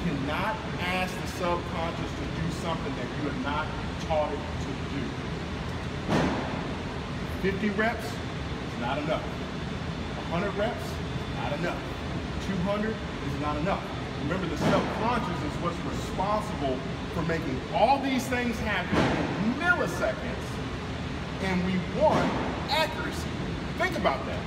cannot ask the subconscious to do something that you are not taught it to do. 50 reps is not enough. 100 reps, not enough. 200 is not enough. Remember, the subconscious is what's responsible for making all these things happen in milliseconds, and we want accuracy. Think about that.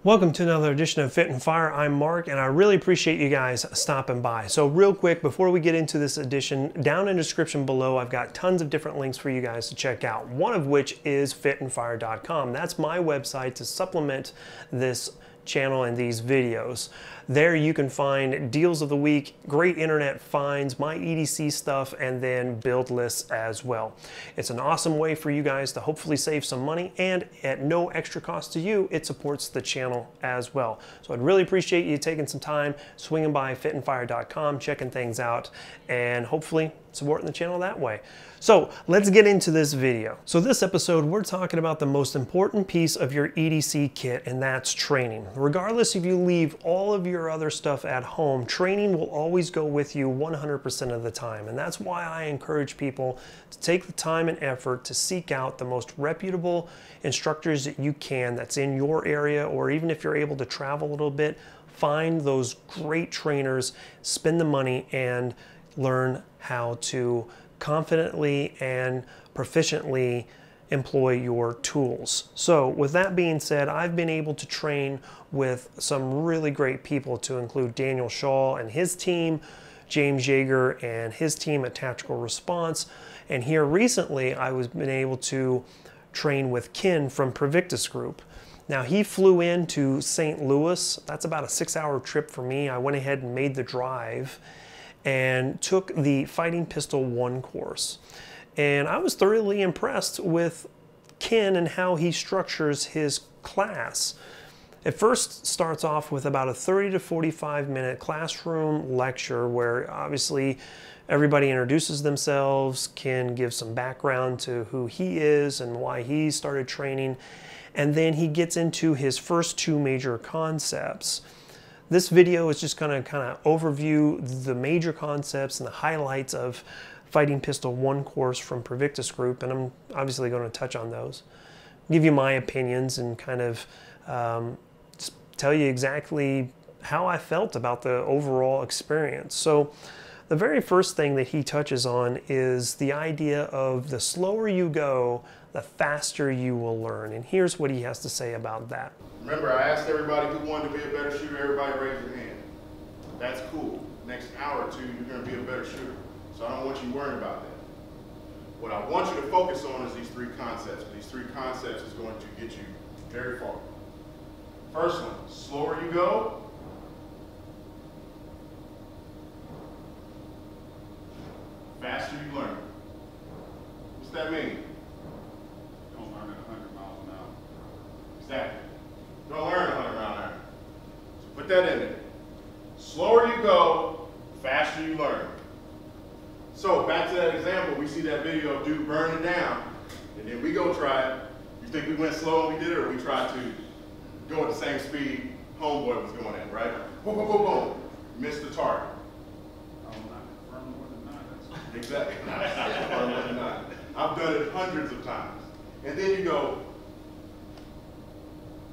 Welcome to another edition of Fit and Fire. I'm Mark, and I really appreciate you guys stopping by. So real quick, before we get into this edition, down in the description below, I've got tons of different links for you guys to check out, one of which is fitandfire.com. That's my website to supplement this channel and these videos. There you can find deals of the week, great internet finds, my EDC stuff, and then build lists as well. It's an awesome way for you guys to hopefully save some money, and at no extra cost to you, it supports the channel as well. So I'd really appreciate you taking some time, swinging by fitandfire.com, checking things out, and hopefully supporting the channel that way. So let's get into this video. So this episode, we're talking about the most important piece of your EDC kit, and that's training. Regardless if you leave all of your other stuff at home, training will always go with you 100% of the time. And that's why I encourage people to take the time and effort to seek out the most reputable instructors that you can that's in your area, or even if you're able to travel a little bit, find those great trainers, spend the money, and learn how to confidently and proficiently employ your tools. So with that being said, I've been able to train with some really great people, to include Daniel Shaw and his team, James Yeager and his team at Tactical Response, and here recently I was been able to train with Ken from Provectus Group. Now he flew into St. Louis. That's about a 6-hour trip for me. I went ahead and made the drive and took the Fighting Pistol 1 course. And I was thoroughly impressed with Ken and how he structures his class. It first starts off with about a 30 to 45 minute classroom lecture where obviously everybody introduces themselves. Ken gives some background to who he is and why he started training. And then he gets into his first 2 major concepts. This video is just going to kind of overview the major concepts and the highlights of Fighting Pistol 1 course from Provectus Group, and I'm obviously going to touch on those. Give you my opinions and kind of just tell you exactly how I felt about the overall experience. So the very first thing that he touches on is the idea of the slower you go, the faster you will learn. And here's what he has to say about that. Remember, I asked everybody who wanted to be a better shooter. Everybody raised their hand. That's cool. Next hour or two, you're going to be a better shooter. So I don't want you worrying about that. What I want you to focus on is these 3 concepts. These 3 concepts is going to get you very far. First one, slower you go, faster you learn. What's that mean? Don't learn at 100 miles an hour. Exactly. Don't learn 100 miles an hour. So put that in there. Slower you go, faster you learn. So back to that example, we see that video of dude burning down, and then we go try it. You think we went slow and we did it, or we tried to go at the same speed homeboy was going at, right? Boom, boom, boom, boom. Missed the target. Burn more than 9. That's Exactly. Burn more than 9. I've done it hundreds of times. And then you go,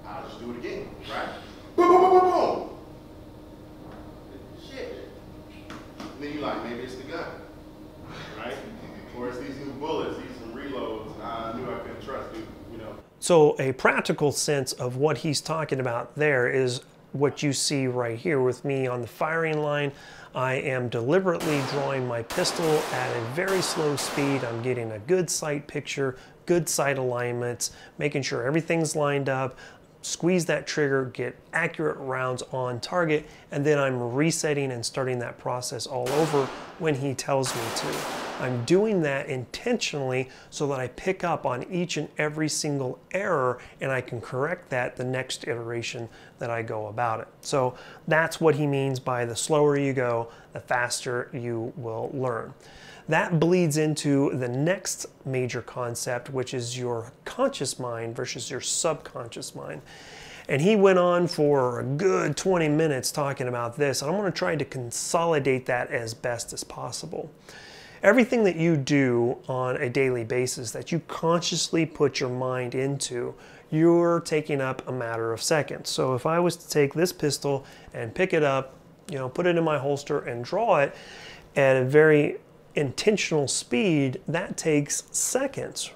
I'll just do it again, right? Boom, boom, boom, boom, boom. Shit. And then you're like, maybe it's the gun, right? Or it's these new bullets, these some reloads. I knew I couldn't trust you, you know. So a practical sense of what he's talking about there is what you see right here with me on the firing line. I am deliberately drawing my pistol at a very slow speed. I'm getting a good sight picture, good sight alignments, making sure everything's lined up, squeeze that trigger, get accurate rounds on target, and then I'm resetting and starting that process all over when he tells me to. I'm doing that intentionally so that I pick up on each and every single error and I can correct that the next iteration that I go about it. So that's what he means by the slower you go, the faster you will learn. That bleeds into the next major concept, which is your conscious mind versus your subconscious mind. And he went on for a good 20 minutes talking about this, and I'm going to try to consolidate that as best as possible. Everything that you do on a daily basis that you consciously put your mind into, you're taking up a matter of seconds. So if I was to take this pistol and pick it up, put it in my holster and draw it at a very intentional speed, that takes seconds.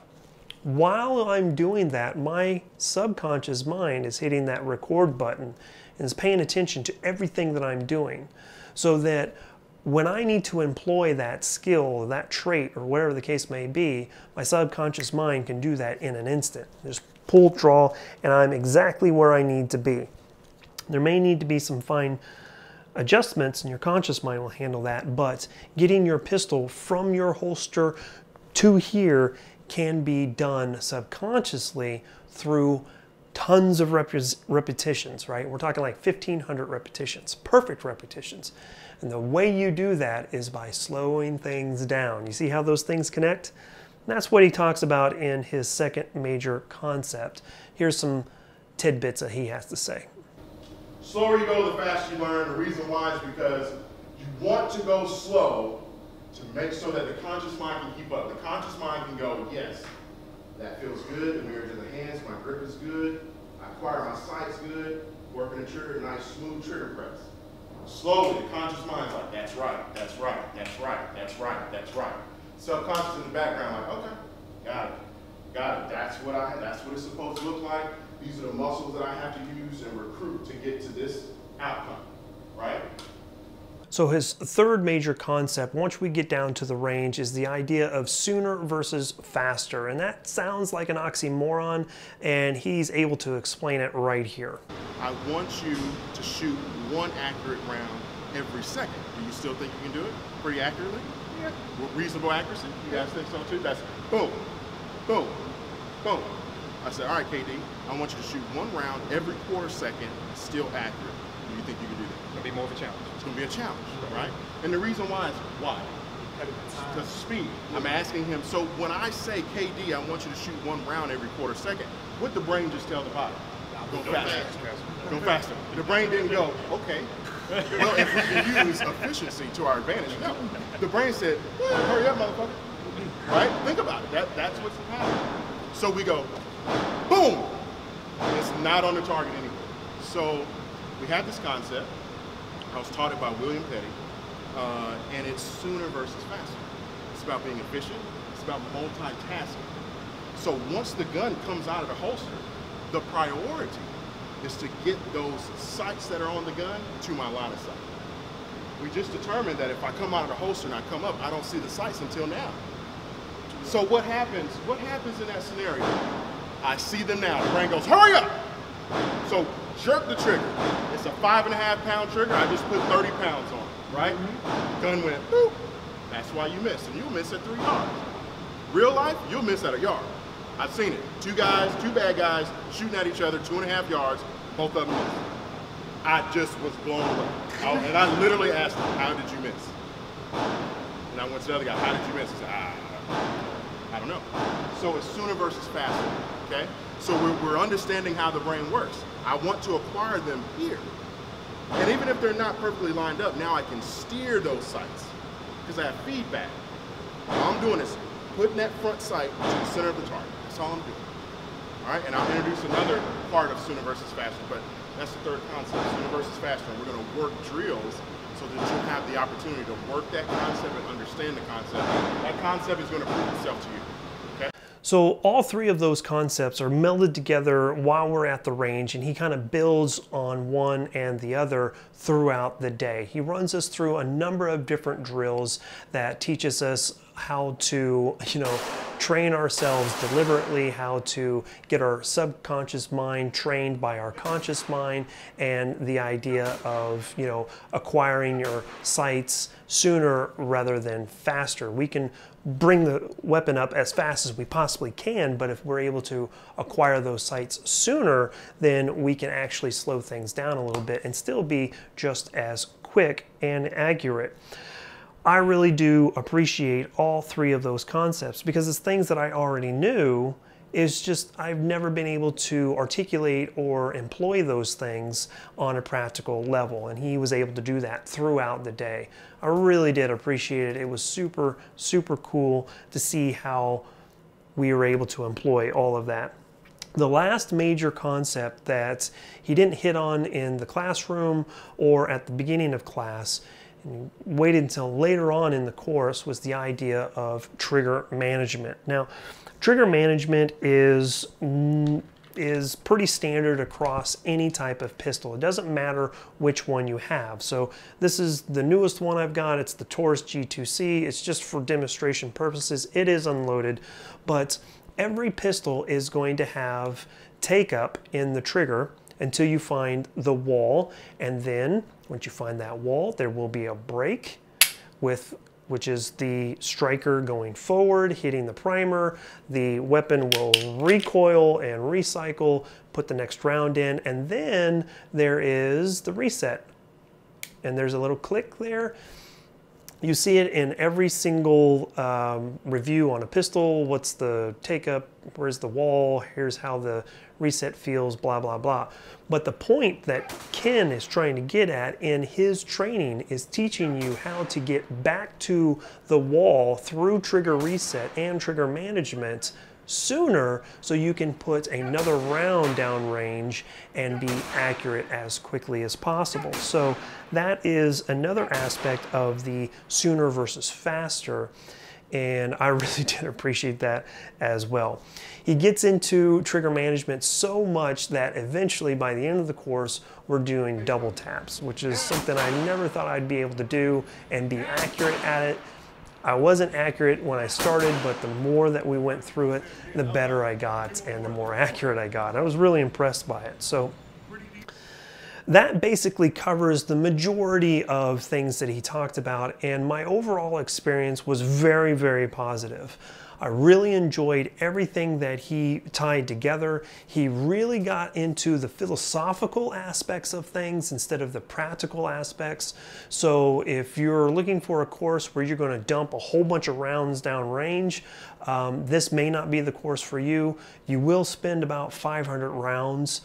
While I'm doing that, my subconscious mind is hitting that record button and is paying attention to everything that I'm doing, so that when I need to employ that skill or that trait or whatever the case may be, my subconscious mind can do that in an instant. Just pull, draw, and I'm exactly where I need to be. There may need to be some fine adjustments, and your conscious mind will handle that, but getting your pistol from your holster to here can be done subconsciously through tons of repetitions, right? We're talking like 1,500 repetitions, perfect repetitions. And the way you do that is by slowing things down. You see how those things connect? And that's what he talks about in his second major concept. Here's some tidbits that he has to say. Slower you go, the faster you learn. The reason why is because you want to go slow to make sure that the conscious mind can keep up. The conscious mind can go, yes, that feels good. The mirror to the hands, my grip is good. I acquire my sights good. Working the trigger, nice smooth trigger press. Slowly, the conscious mind's like, that's right, that's right, that's right, that's right, that's right. Subconscious in the background, like, okay, got it. That's what it's supposed to look like. These are the muscles that I have to use and recruit to get to this outcome, right? So his third major concept, once we get down to the range, is the idea of sooner versus faster. And that sounds like an oxymoron, and he's able to explain it right here. I want you to shoot one accurate round every second. Do you still think you can do it pretty accurately? Yeah. With reasonable accuracy? You guys think so too? That's boom, boom, boom. I said, all right, KD, I want you to shoot one round every quarter second, still accurate. Do you think you can do that? It's gonna be more of a challenge. It's gonna be a challenge, right? And the reason why is why? Because speed. I'm asking him, so when I say, KD, I want you to shoot one round every quarter second, what the brain just tell the body? Go faster. Go faster. The brain didn't go, okay. Well, if we can use efficiency to our advantage, no. The brain said, hurry up, motherfucker. Right? Think about it. That's what's happening. So we go, boom. It's not on the target anymore. So we had this concept. I was taught it by William Petty, and it's sooner versus faster. It's about being efficient. It's about multitasking. So once the gun comes out of the holster, the priority is to get those sights that are on the gun to my line of sight. We just determined that if I come out of the holster and I come up, I don't see the sights until now. So what happens in that scenario? I see them now. The brain goes, hurry up! So jerk the trigger. It's a 5.5 pound trigger. I just put 30 pounds on it, right? Gun went, boop. That's why you miss, and you'll miss at 3 yards. Real life, you'll miss at a yard. I've seen it. Two bad guys shooting at each other, 2.5 yards, both of them missed. I just was blown away. And I literally asked him, how did you miss? And I went to the other guy, how did you miss? He said, I don't know. So it's sooner versus faster, okay? So we're understanding how the brain works. I want to acquire them here. And even if they're not perfectly lined up, now I can steer those sights because I have feedback. All I'm doing is putting that front sight to the center of the target. That's all I'm doing. All right, and I'll introduce another part of sooner versus faster, but that's the third concept, sooner versus faster. And we're gonna work drills so that you'll have the opportunity to work that concept and understand the concept. That concept is gonna prove itself to you, okay? So all three of those concepts are melded together while we're at the range, and he kind of builds on one and the other throughout the day. He runs us through a number of different drills that teaches us how to, train ourselves deliberately, how to get our subconscious mind trained by our conscious mind, and the idea of, acquiring your sights sooner rather than faster. We can bring the weapon up as fast as we possibly can, but if we're able to acquire those sights sooner, then we can actually slow things down a little bit and still be just as quick and accurate. I really do appreciate all three of those concepts because it's things that I already knew. is just, I've never been able to articulate or employ those things on a practical level, and he was able to do that throughout the day. I really did appreciate it. It was super, super cool to see how we were able to employ all of that. The last major concept that he didn't hit on in the classroom or at the beginning of class, and waited until later on in the course, was the idea of trigger management. Now, trigger management is pretty standard across any type of pistol. It doesn't matter which one you have. So this is the newest one I've got. It's the Taurus G2C. It's just for demonstration purposes. It is unloaded, but every pistol is going to have take up in the trigger until you find the wall, and then once you find that wall, there will be a break which is the striker going forward, hitting the primer. The weapon will recoil and recycle, put the next round in, and then there is the reset. And there's a little click there. You see it in every single review on a pistol. What's the take up? Where's the wall? Here's how the reset feels, blah, blah, blah. But the point that Ken is trying to get at in his training is teaching you how to get back to the wall through trigger reset and trigger management sooner, so you can put another round down range and be accurate as quickly as possible. So that is another aspect of the sooner versus faster, and I really did appreciate that as well. He gets into trigger management so much that eventually by the end of the course we're doing double taps, which is something I never thought I'd be able to do and be accurate at it. I wasn't accurate when I started, but the more that we went through it, the better I got and the more accurate I got. I was really impressed by it. So that basically covers the majority of things that he talked about, and my overall experience was very, very positive. I really enjoyed everything that he tied together. He really got into the philosophical aspects of things instead of the practical aspects. So if you're looking for a course where you're going to dump a whole bunch of rounds down range, this may not be the course for you. You will spend about 500 rounds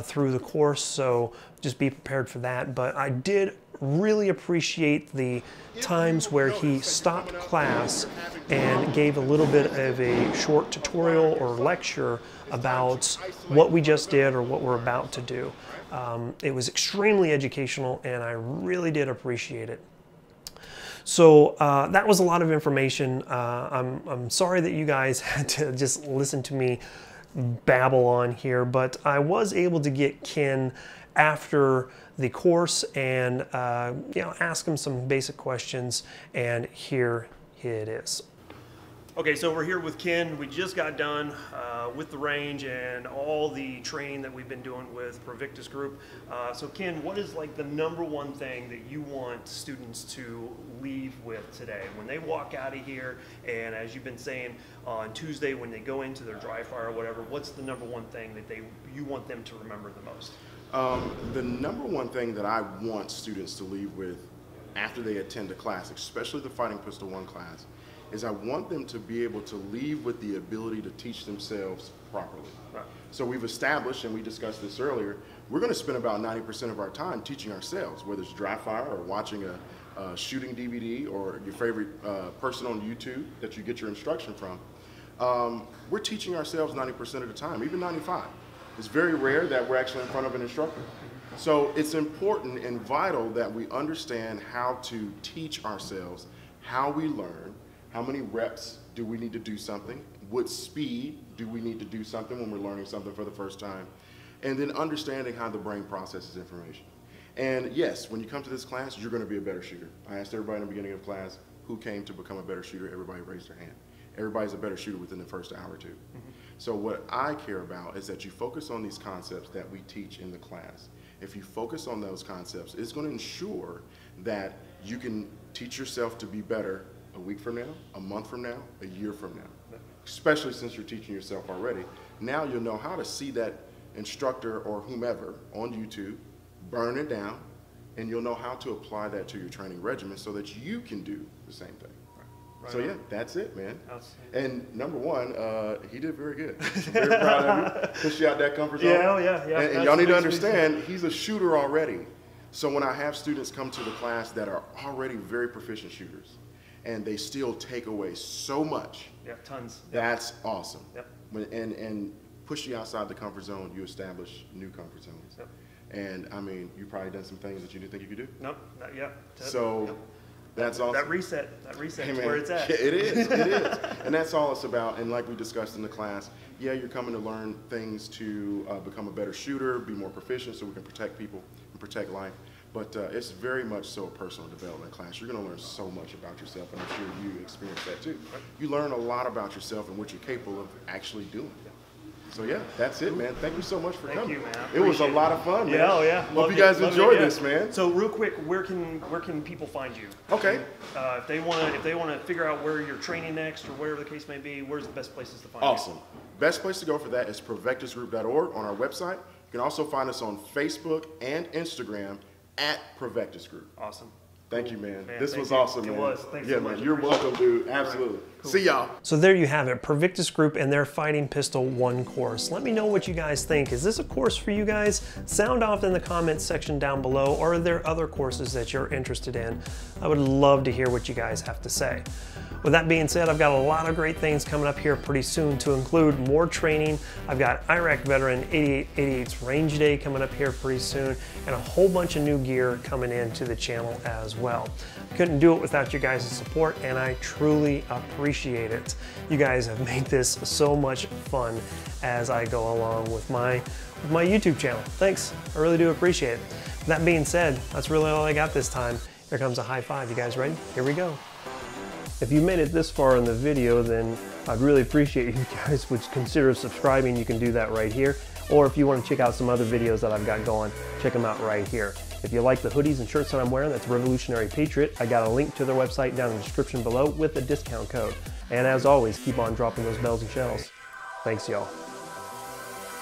through the course, so just be prepared for that. But I did really appreciate the times where he stopped class and gave a little bit of a short tutorial or lecture about what we just did or what we're about to do. It was extremely educational, and I really did appreciate it. So that was a lot of information. I'm sorry that you guys had to just listen to me babble on here, but I was able to get Ken after the course and ask him some basic questions, and here it is. Okay, so we're here with Ken. We just got done with the range and all the training that we've been doing with Provectus Group. So Ken, what is like the #1 thing that you want students to leave with today when they walk out of here, and as you've been saying on Tuesday when they go into their dry fire or whatever, what's the #1 thing that you want them to remember the most? The #1 thing that I want students to leave with after they attend a class, especially the Fighting Pistol 1 class, is I want them to be able to leave with the ability to teach themselves properly. Right. So we've established, and we discussed this earlier, we're going to spend about 90% of our time teaching ourselves, whether it's dry fire or watching a shooting DVD or your favorite person on YouTube that you get your instruction from. We're teaching ourselves 90% of the time, even 95%. It's very rare that we're actually in front of an instructor. So it's important and vital that we understand how to teach ourselves, how we learn, how many reps do we need to do something, what speed do we need to do something when we're learning something for the first time, and then understanding how the brain processes information. And yes, when you come to this class, you're going to be a better shooter. I asked everybody in the beginning of class who came to become a better shooter. Everybody raised their hand. Everybody's a better shooter within the first hour or two. So what I care about is that you focus on these concepts that we teach in the class. If you focus on those concepts, it's going to ensure that you can teach yourself to be better a week from now, a month from now, a year from now, especially since you're teaching yourself already. Now you'll know how to see that instructor or whomever on YouTube, burn it down, and you'll know how to apply that to your training regimen so that you can do the same thing. So yeah, that's it, man. Outstanding. And number one, he did very good. I'm very proud of you. Push you out that comfort zone. Yeah. And y'all need to understand, he's a shooter already. So when I have students come to the class that are already very proficient shooters, and they still take away so much. Yeah, tons. That's awesome. Yep. And push you outside the comfort zone, you establish new comfort zones. Yep. And I mean, you probably done some things that you didn't think you could do. Nope, not yet. So. Yep. That's awesome. That reset Hey, is man, where it's at. Yeah, it is. And that's all it's about. And like we discussed in the class, yeah, you're coming to learn things to become a better shooter, be more proficient so we can protect people and protect life. But it's very much so a personal development class. You're going to learn so much about yourself, and I'm sure you experience that too. You learn a lot about yourself and what you're capable of actually doing. So yeah, that's it, man. Thank you so much for coming. Thank you, man. It was a lot of fun, man. Yeah, oh yeah. Hope you guys enjoyed this, man. So real quick, where can people find you? Okay. If they want to figure out where you're training next or whatever the case may be, where's the best places to find you? Awesome. Best place to go for that is provectusgroup.org on our website. You can also find us on Facebook and Instagram at Provectus Group. Awesome. Thank you, man. Man, This was you. awesome, man. It was. Thanks yeah, so much. man. You're welcome, dude. Absolutely. Cool. See y'all. So there you have it, Provectus Group and their Fighting Pistol 1 course. Let me know what you guys think. Is this a course for you guys? Sound off in the comments section down below, or are there other courses that you're interested in? I would love to hear what you guys have to say. With that being said, I've got a lot of great things coming up here pretty soon to include more training. I've got Iraq Veteran 8888's Range Day coming up here pretty soon, and a whole bunch of new gear coming into the channel as well. Couldn't do it without you guys' support, and I truly appreciate it. You guys have made this so much fun as I go along with my YouTube channel. Thanks, I really do appreciate it. With that being said, that's really all I got this time. Here comes a high five. You guys ready? Here we go. If you made it this far in the video, then I'd really appreciate you guys would consider subscribing. You can do that right here. Or if you want to check out some other videos that I've got going, check them out right here. If you like the hoodies and shirts that I'm wearing, that's Revolutionary Patriot. I got a link to their website down in the description below with a discount code. And as always, keep on dropping those bells and shells. Thanks, y'all.